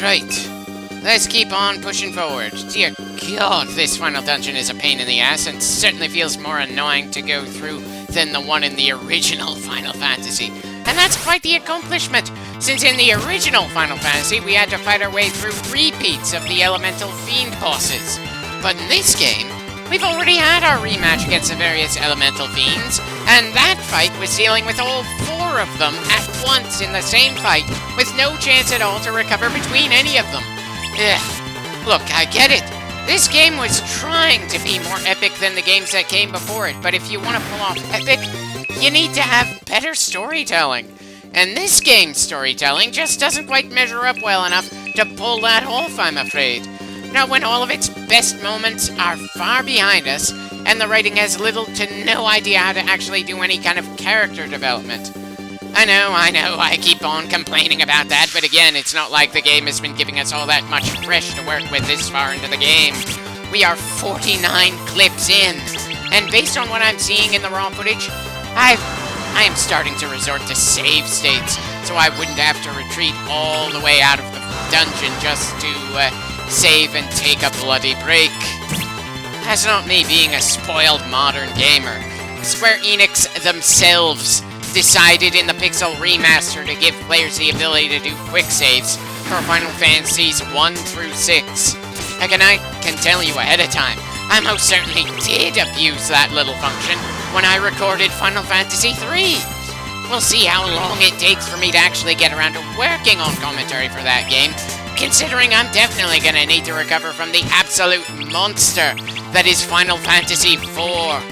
Right. Let's keep on pushing forward. Dear God, this final dungeon is a pain in the ass and certainly feels more annoying to go through than the one in the original Final Fantasy. And that's quite the accomplishment, since in the original Final Fantasy we had to fight our way through repeats of the Elemental Fiend bosses. But in this game, we've already had our rematch against the various Elemental Fiends, and that fight was dealing with all 4 of them at once in the same fight, with no chance at all to recover between any of them. Ugh. Look, I get it. This game was trying to be more epic than the games that came before it, but if you want to pull off epic, you need to have better storytelling. And this game's storytelling just doesn't quite measure up well enough to pull that off, I'm afraid. Not when all of its best moments are far behind us, and the writing has little to no idea how to actually do any kind of character development. I know, I keep on complaining about that, but again, it's not like the game has been giving us all that much fresh to work with this far into the game. We are 49 clips in, and based on what I'm seeing in the raw footage, I am starting to resort to save states, so I wouldn't have to retreat all the way out of the dungeon just to save and take a bloody break. That's not me being a spoiled modern gamer. Square Enix themselves decided in the Pixel Remaster to give players the ability to do quick saves for Final Fantasies 1 through 6. Heck, and I can tell you ahead of time, I most certainly did abuse that little function when I recorded Final Fantasy 3. We'll see how long it takes for me to actually get around to working on commentary for that game, considering I'm definitely gonna need to recover from the absolute monster that is Final Fantasy 4.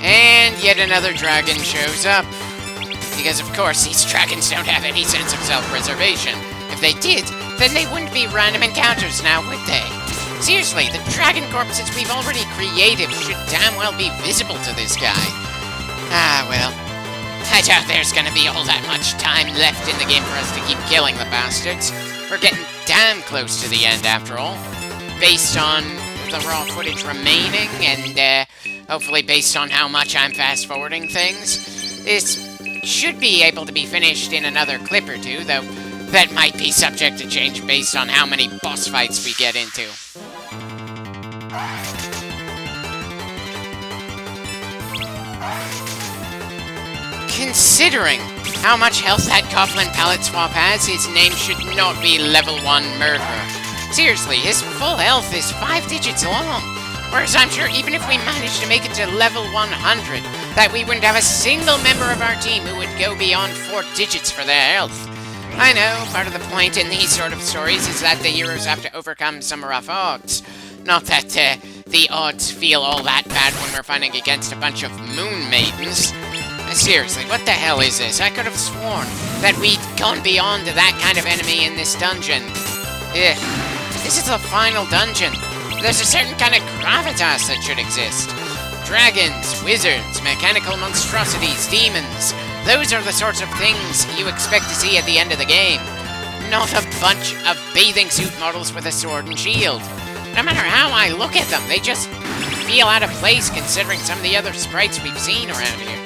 And yet another dragon shows up. Because of course, these dragons don't have any sense of self-preservation. If they did, then they wouldn't be random encounters now, would they? Seriously, the dragon corpses we've already created should damn well be visible to this guy. Ah, well. I doubt there's gonna be all that much time left in the game for us to keep killing the bastards. We're getting damn close to the end, after all. Based on the raw footage remaining, and hopefully based on how much I'm fast-forwarding things, this should be able to be finished in another clip or two, though that might be subject to change based on how many boss fights we get into. Considering how much health that Coughlin palette swap has, his name should not be Level 1 Murderer. Seriously, his full health is 5 digits long. Whereas I'm sure even if we managed to make it to level 100, that we wouldn't have a single member of our team who would go beyond 4 digits for their health. I know, part of the point in these sort of stories is that the heroes have to overcome some rough odds. Not that the odds feel all that bad when we're fighting against a bunch of moon maidens. Seriously, what the hell is this? I could have sworn that we'd gone beyond that kind of enemy in this dungeon. Ugh. This is the final dungeon. There's a certain kind of gravitas that should exist. Dragons, wizards, mechanical monstrosities, demons. Those are the sorts of things you expect to see at the end of the game. Not a bunch of bathing suit models with a sword and shield. No matter how I look at them, they just feel out of place considering some of the other sprites we've seen around here.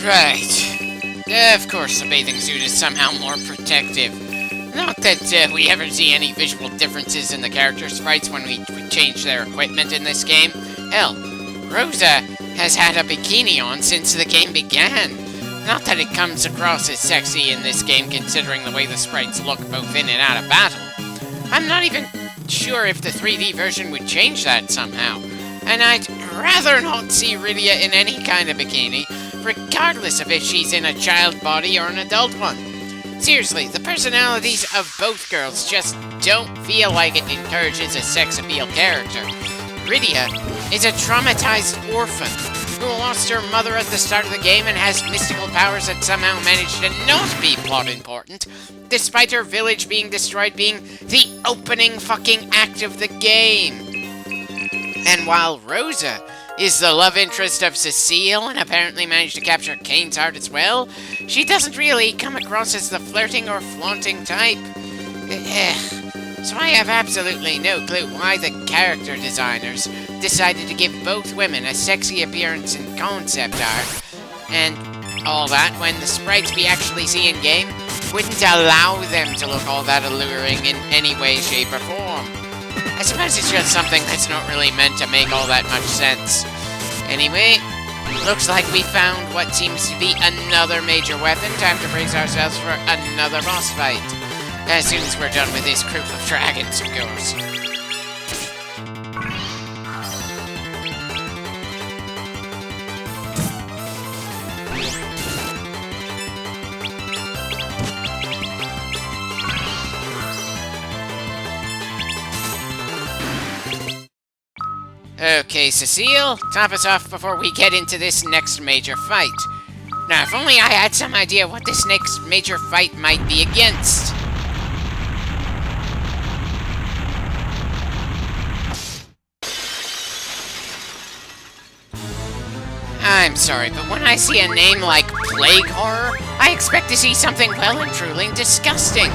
Right. Of course the bathing suit is somehow more protective. Not that we ever see any visual differences in the character sprites when we change their equipment in this game. Hell, Rosa has had a bikini on since the game began. Not that it comes across as sexy in this game considering the way the sprites look both in and out of battle. I'm not even sure if the 3D version would change that somehow. And I'd rather not see Rydia in any kind of bikini, regardless of if she's in a child body or an adult one. Seriously, the personalities of both girls just don't feel like it encourages a sex appeal character. Rydia is a traumatized orphan who lost her mother at the start of the game and has mystical powers that somehow managed to not be plot important, despite her village being destroyed being the opening fucking act of the game. And while Rosa is the love interest of Cecile and apparently managed to capture Kane's heart as well, she doesn't really come across as the flirting or flaunting type. So I have absolutely no clue why the character designers decided to give both women a sexy appearance in concept art, and all that when the sprites we actually see in-game wouldn't allow them to look all that alluring in any way, shape, or form. I suppose it's just something that's not really meant to make all that much sense. Anyway, looks like we found what seems to be another major weapon. Time to brace ourselves for another boss fight. As soon as we're done with this group of dragons, of course. Okay, Cecile, top us off before we get into this next major fight. Now, if only I had some idea what this next major fight might be against. I'm sorry, but when I see a name like Plague Horror, I expect to see something well and truly disgusting.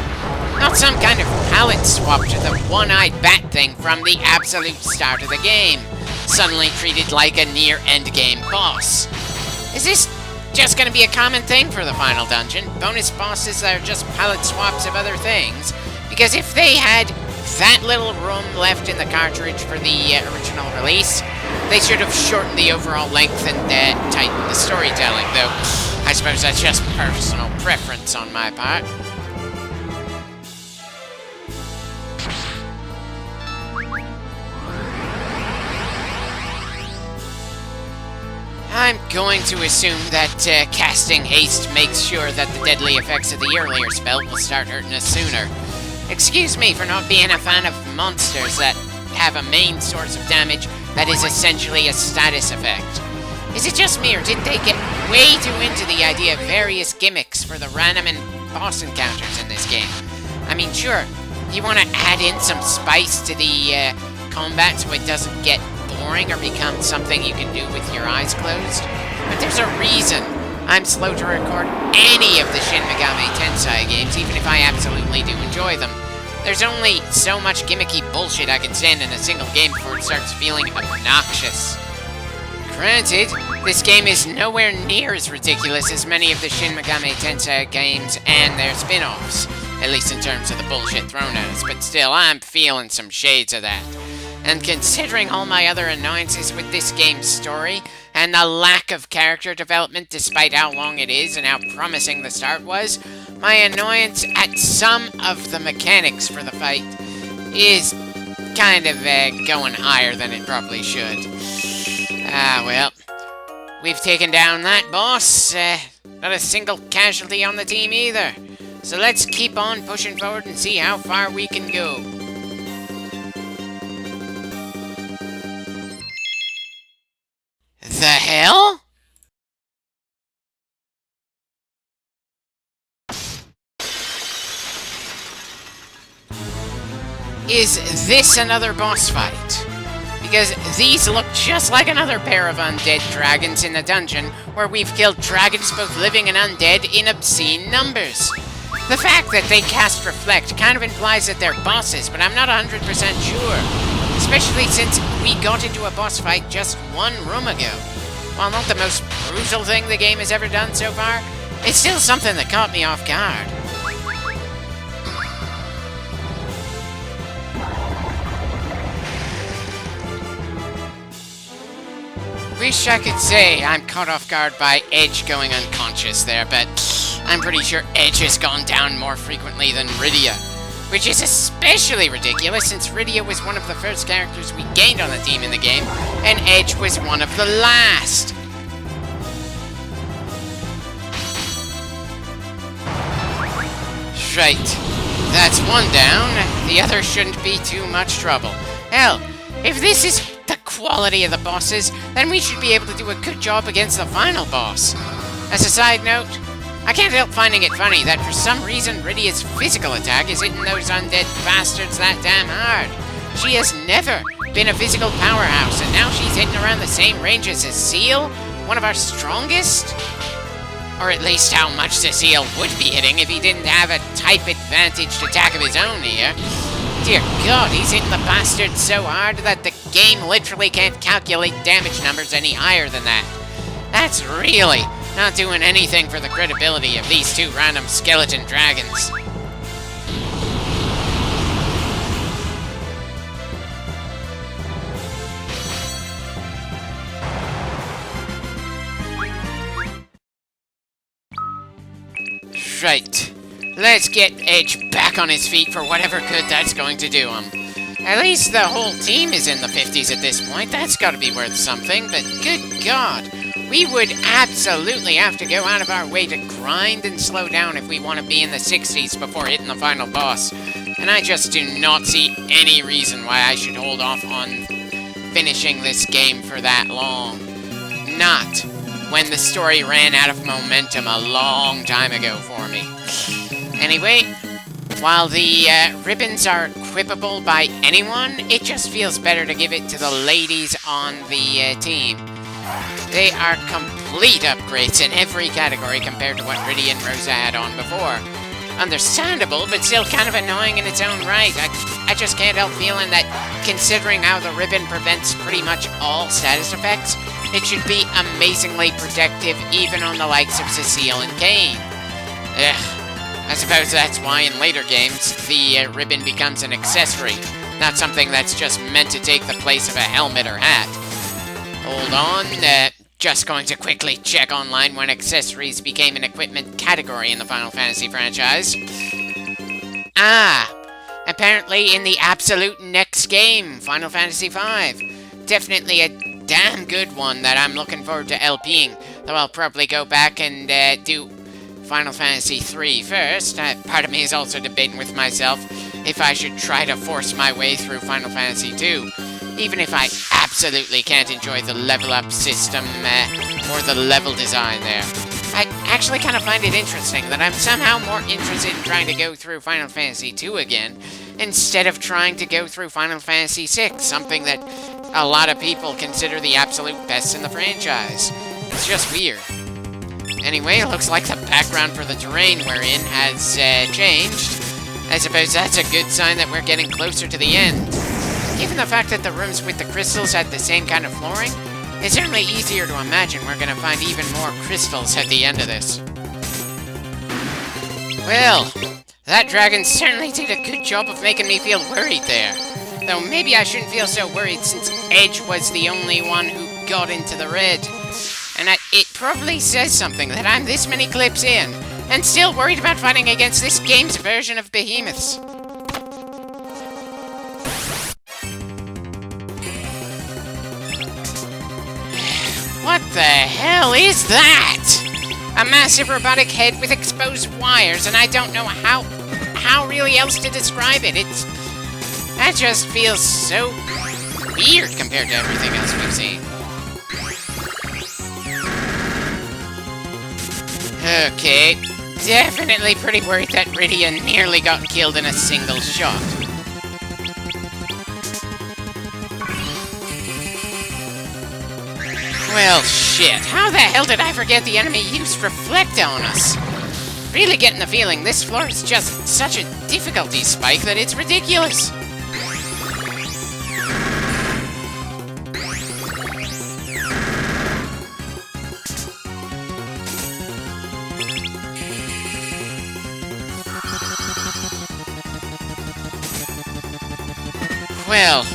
Not some kind of palette swap to the one-eyed bat thing from the absolute start of the game, suddenly treated like a near-endgame boss. Is this just gonna be a common thing for the final dungeon? Bonus bosses that are just palette swaps of other things? Because if they had that little room left in the cartridge for the original release, they should have shortened the overall length and tightened the storytelling, though I suppose that's just personal preference on my part. I'm going to assume that casting haste makes sure that the deadly effects of the earlier spell will start hurting us sooner. Excuse me for not being a fan of monsters that have a main source of damage that is essentially a status effect. Is it just me, or did they get way too into the idea of various gimmicks for the random and boss encounters in this game? I mean, sure, you want to add in some spice to the combat so it doesn't get boring or become something you can do with your eyes closed, but there's a reason I'm slow to record any of the Shin Megami Tensei games, even if I absolutely do enjoy them. There's only so much gimmicky bullshit I can stand in a single game before it starts feeling obnoxious. Granted, this game is nowhere near as ridiculous as many of the Shin Megami Tensei games and their spin-offs, at least in terms of the bullshit thrown at us, but still, I'm feeling some shades of that. And considering all my other annoyances with this game's story, and the lack of character development despite how long it is and how promising the start was, my annoyance at some of the mechanics for the fight is kind of going higher than it probably should. Ah, well, we've taken down that boss, not a single casualty on the team either. So let's keep on pushing forward and see how far we can go. The hell? Is this another boss fight? Because these look just like another pair of undead dragons in the dungeon, where we've killed dragons both living and undead in obscene numbers. The fact that they cast Reflect kind of implies that they're bosses, but I'm not 100% sure. Especially since we got into a boss fight just one room ago. While not the most brutal thing the game has ever done so far, it's still something that caught me off guard. Wish I could say I'm caught off guard by Edge going unconscious there, but I'm pretty sure Edge has gone down more frequently than Rydia. Which is especially ridiculous since Rydia was one of the first characters we gained on the team in the game, and Edge was one of the last. Right. That's one down. The other shouldn't be too much trouble. Hell, if this is the quality of the bosses, then we should be able to do a good job against the final boss. As a side note, I can't help finding it funny that for some reason Rydia's physical attack is hitting those undead bastards that damn hard. She has never been a physical powerhouse, and now she's hitting around the same range as Cecile, one of our strongest? Or at least how much Cecile would be hitting if he didn't have a type-advantaged attack of his own here. Dear God, he's hitting the bastard so hard that the game literally can't calculate damage numbers any higher than that. That's really not doing anything for the credibility of these two random skeleton dragons. Right. Let's get Edge back on his feet for whatever good that's going to do him. At least the whole team is in the 50s at this point. That's got to be worth something, but good God. We would absolutely have to go out of our way to grind and slow down if we want to be in the 60s before hitting the final boss. And I just do not see any reason why I should hold off on finishing this game for that long. Not when the story ran out of momentum a long time ago for me. Anyway, while the ribbons are equipable by anyone, it just feels better to give it to the ladies on the team. They are complete upgrades in every category compared to what Rydia and Rosa had on before. Understandable, but still kind of annoying in its own right. I just can't help feeling that, considering how the ribbon prevents pretty much all status effects, it should be amazingly protective even on the likes of Cecile and Kain. Ugh. I suppose that's why in later games, the ribbon becomes an accessory, not something that's just meant to take the place of a helmet or hat. Hold on, just going to quickly check online when accessories became an equipment category in the Final Fantasy franchise. Ah, apparently in the absolute next game, Final Fantasy V. Definitely a damn good one that I'm looking forward to LPing, though I'll probably go back and do Final Fantasy III first. Part of me is also debating with myself if I should try to force my way through Final Fantasy II, even if I absolutely can't enjoy the level up system or the level design there. I actually kind of find it interesting that I'm somehow more interested in trying to go through Final Fantasy II again, instead of trying to go through Final Fantasy VI, something that a lot of people consider the absolute best in the franchise. It's just weird. Anyway, it looks like the background for the terrain we're in has changed. I suppose that's a good sign that we're getting closer to the end. Given the fact that the rooms with the crystals had the same kind of flooring, it's certainly easier to imagine we're going to find even more crystals at the end of this. Well, that dragon certainly did a good job of making me feel worried there. Though maybe I shouldn't feel so worried since Edge was the only one who got into the red. And it probably says something that I'm this many clips in, and still worried about fighting against this game's version of behemoths. What the hell is that? A massive robotic head with exposed wires, and I don't know how really else to describe it. That just feels so weird compared to everything else we've seen. Okay, definitely pretty worried that Rydia nearly got killed in a single shot. Well, shit, how the hell did I forget the enemy used Reflect on us? Really getting the feeling this floor is just such a difficulty spike that it's ridiculous. Well,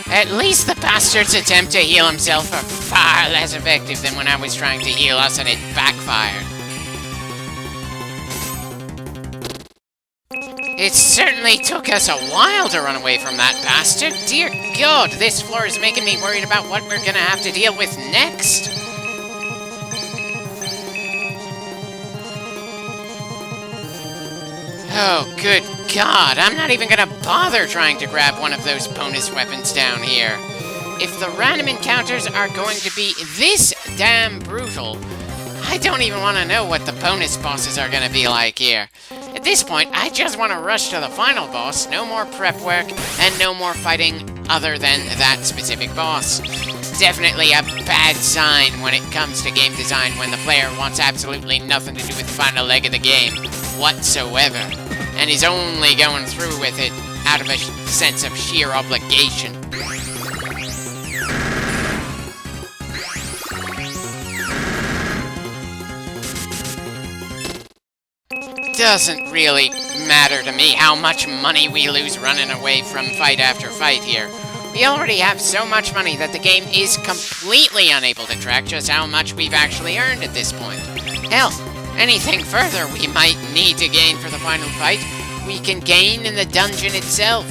at least the bastard's attempt to heal himself are far less effective than when I was trying to heal us and it backfired. It certainly took us a while to run away from that bastard. Dear God, this floor is making me worried about what we're gonna have to deal with next. Oh, good God, I'm not even gonna bother trying to grab one of those bonus weapons down here. If the random encounters are going to be this damn brutal, I don't even want to know what the bonus bosses are going to be like here. At this point, I just want to rush to the final boss, no more prep work, and no more fighting other than that specific boss. Definitely a bad sign when it comes to game design when the player wants absolutely nothing to do with the final leg of the game whatsoever, and is only going through with it out of a sense of sheer obligation. Doesn't really matter to me how much money we lose running away from fight after fight here. We already have so much money that the game is completely unable to track just how much we've actually earned at this point. Hell, anything further we might need to gain for the final fight, we can gain in the dungeon itself.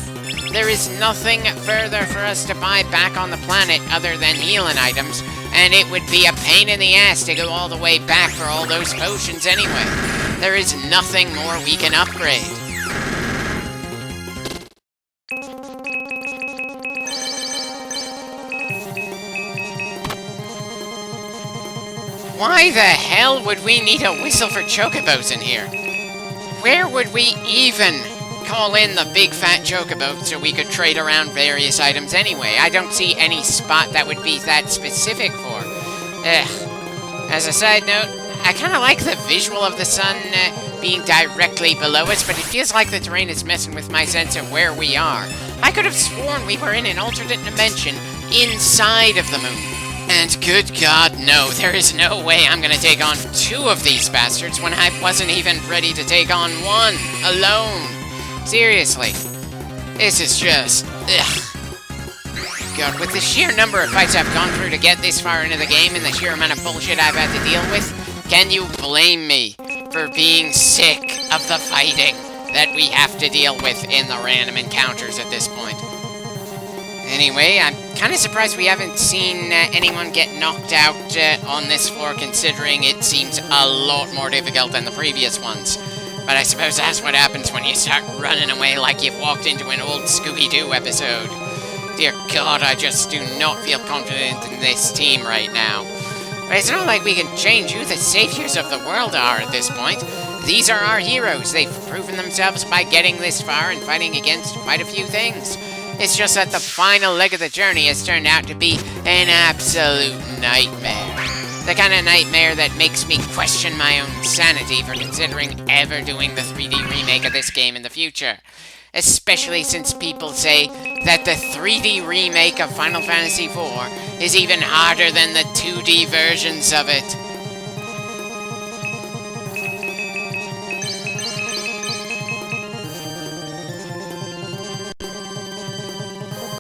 There is nothing further for us to buy back on the planet other than healing items, and it would be a pain in the ass to go all the way back for all those potions anyway. There is nothing more we can upgrade. Why the hell would we need a whistle for chocobos in here? Where would we even call in the big fat chocobo so we could trade around various items anyway? I don't see any spot that would be that specific for. As a side note, I kind of like the visual of the sun being directly below us, but it feels like the terrain is messing with my sense of where we are. I could have sworn we were in an alternate dimension inside of the moon. And good God, no, there is no way I'm gonna take on 2 of these bastards when I wasn't even ready to take on 1 alone. Seriously. This is just... ugh. God, with the sheer number of fights I've gone through to get this far into the game and the sheer amount of bullshit I've had to deal with, can you blame me for being sick of the fighting that we have to deal with in the random encounters at this point? Anyway, I'm kind of surprised we haven't seen anyone get knocked out on this floor, considering it seems a lot more difficult than the previous ones. But I suppose that's what happens when you start running away like you've walked into an old Scooby-Doo episode. Dear God, I just do not feel confident in this team right now. But it's not like we can change who the saviors of the world are at this point. These are our heroes. They've proven themselves by getting this far and fighting against quite a few things. It's just that the final leg of the journey has turned out to be an absolute nightmare. The kind of nightmare that makes me question my own sanity for considering ever doing the 3D remake of this game in the future. Especially since people say that the 3D remake of Final Fantasy IV is even harder than the 2D versions of it.